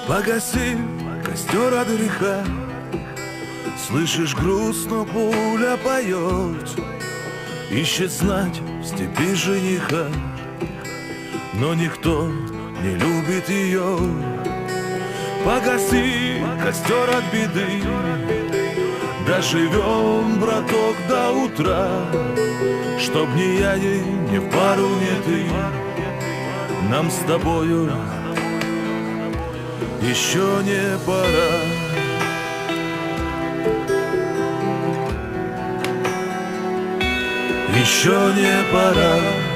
Погаси костер от греха, слышишь, грустно пуля поет, ищет знать в степи жениха, но никто не любит ее. Погаси костер от беды, доживем, браток, до утра, чтоб ни я, ни в пару, ни ты, нам с тобою еще не пора. Еще не пора.